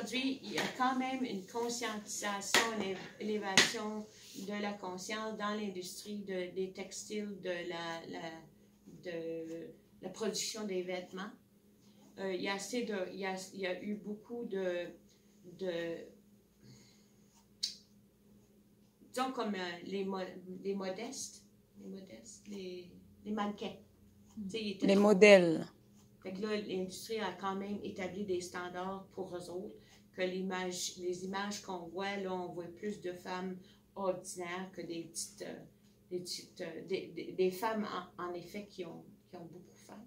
aujourd'hui, il y a quand même une conscientisation, une élévation de la conscience dans l'industrie des textiles, de la production des vêtements. Il y a eu beaucoup disons comme les modestes, les mannequins. Les modèles. Fait que là, l'industrie a quand même établi des standards pour eux autres, que les images qu'on voit, là, on voit plus de femmes ordinaires que des femmes, en effet, qui ont beaucoup faim.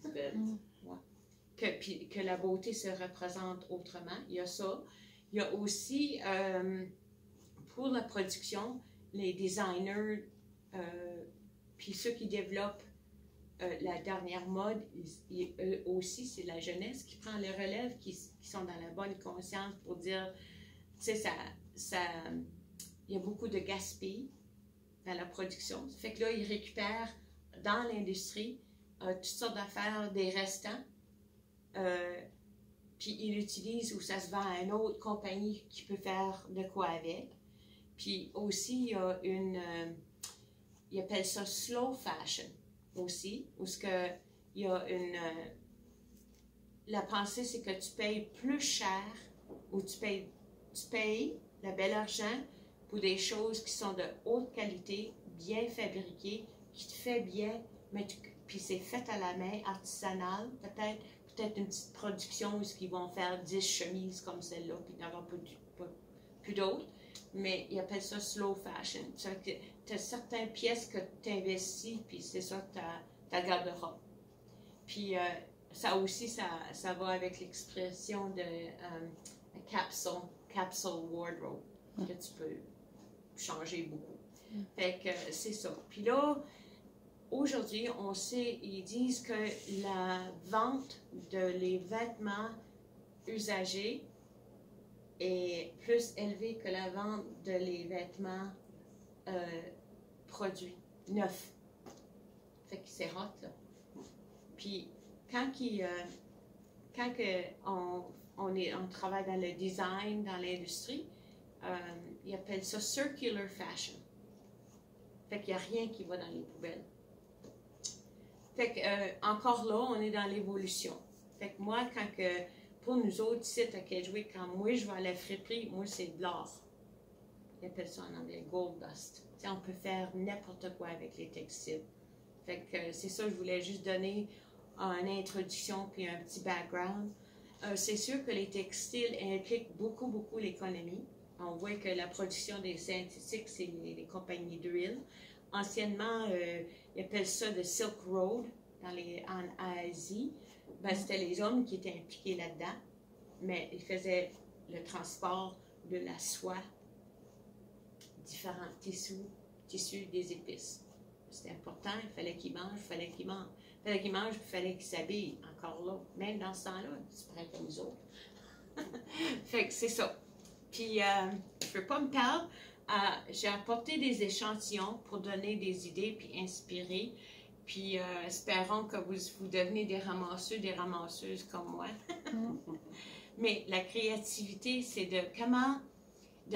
Ouais. Que la beauté se représente autrement. Il y a ça. Il y a aussi, pour la production, les designers, puis ceux qui développent la dernière mode, eux aussi, c'est la jeunesse qui prend le relève, qui sont dans la bonne conscience pour dire, tu sais, il y a beaucoup de gaspillage dans la production. Ça fait que là, ils récupèrent dans l'industrie toutes sortes d'affaires, des restants, puis ils l'utilisent ou ça se vend à une autre compagnie qui peut faire de quoi avec. Puis aussi, il y a ils appellent ça slow fashion aussi, où il y a la pensée, c'est que tu payes plus cher, ou tu payes la belle argent pour des choses qui sont de haute qualité, bien fabriquées, qui te fait bien, puis c'est fait à la main, artisanal, peut-être une petite production où ils vont faire 10 chemises comme celle-là, puis il n'y en aura plus d'autres. Mais ils appellent ça slow fashion. Tu as certaines pièces que tu investis, puis c'est ça ta garde-robe. Puis ça aussi, ça va avec l'expression de capsule wardrobe, que tu peux changer beaucoup. Fait que c'est ça. Puis là, aujourd'hui, on sait, ils disent que la vente les vêtements usagés est plus élevée que la vente les vêtements produits, neufs. Fait que c'est hot, là. Puis, quand on travaille dans le design, dans l'industrie, ils appellent ça circular fashion. Fait qu'il n'y a rien qui va dans les poubelles. Fait que, encore là, on est dans l'évolution. Fait que moi, pour nous autres, ici à Kedgewick, quand moi je vais à la friperie, moi c'est de l'or. Ils appellent ça en anglais gold dust. T'sais, on peut faire n'importe quoi avec les textiles. Fait que c'est ça, je voulais juste donner une introduction puis un petit background. C'est sûr que les textiles impliquent beaucoup, beaucoup l'économie. On voit que la production des synthétiques, c'est les compagnies d'huile. Anciennement, ils appellent ça le Silk Road en Asie. Ben, c'était les hommes qui étaient impliqués là-dedans, mais ils faisaient le transport de la soie, différents tissus des épices. C'était important, il fallait qu'ils mangent, il fallait qu'ils s'habillent. Encore là, même dans ce temps-là, c'est pareil comme nous autres. Fait que c'est ça. Puis, je ne veux pas me perdre. J'ai apporté des échantillons pour donner des idées puis inspirer. Puis, espérons que vous devenez des ramasseurs, des ramasseuses comme moi. Mais la créativité, c'est de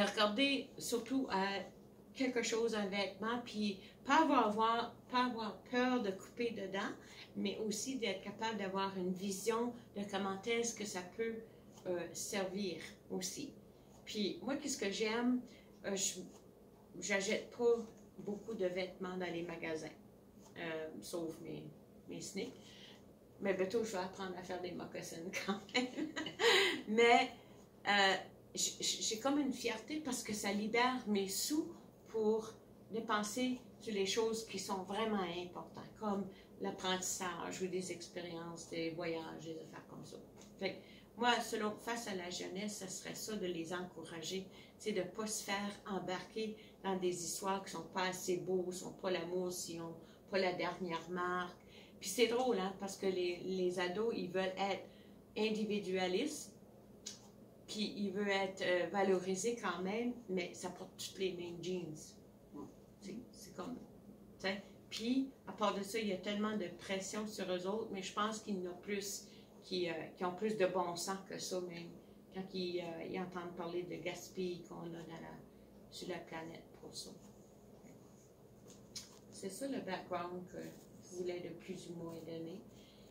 regarder surtout à quelque chose, un vêtement, puis pas avoir peur de couper dedans, mais aussi d'être capable d'avoir une vision de comment est-ce que ça peut servir aussi. Puis, moi, qu'est-ce que j'aime? J'achète pas beaucoup de vêtements dans les magasins. Sauf mes sneaks. Mais bientôt, je vais apprendre à faire des mocassins quand même. Mais j'ai comme une fierté parce que ça libère mes sous pour dépenser sur les choses qui sont vraiment importantes, comme l'apprentissage ou des expériences, des voyages, des affaires comme ça. Fait que moi, face à la jeunesse, ce serait ça de les encourager, c'est de ne pas se faire embarquer dans des histoires qui ne sont pas assez beaux, ne sont pas l'amour, si on pas la dernière marque. Puis c'est drôle, hein, parce que les ados, ils veulent être individualistes, puis ils veulent être valorisés quand même, mais ça porte toutes les mêmes jeans. C'est comme, tu sais. Puis, à part de ça, il y a tellement de pression sur eux autres, mais je pense qu'il y en a plus qui ont plus de bon sens que ça, même quand ils entendent parler de gaspille qu'on a sur la planète pour ça. C'est ça le background que je voulais de plus ou moins donner.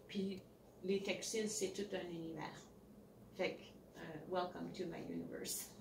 Puis les textiles, c'est tout un univers. Fait que, welcome to my universe.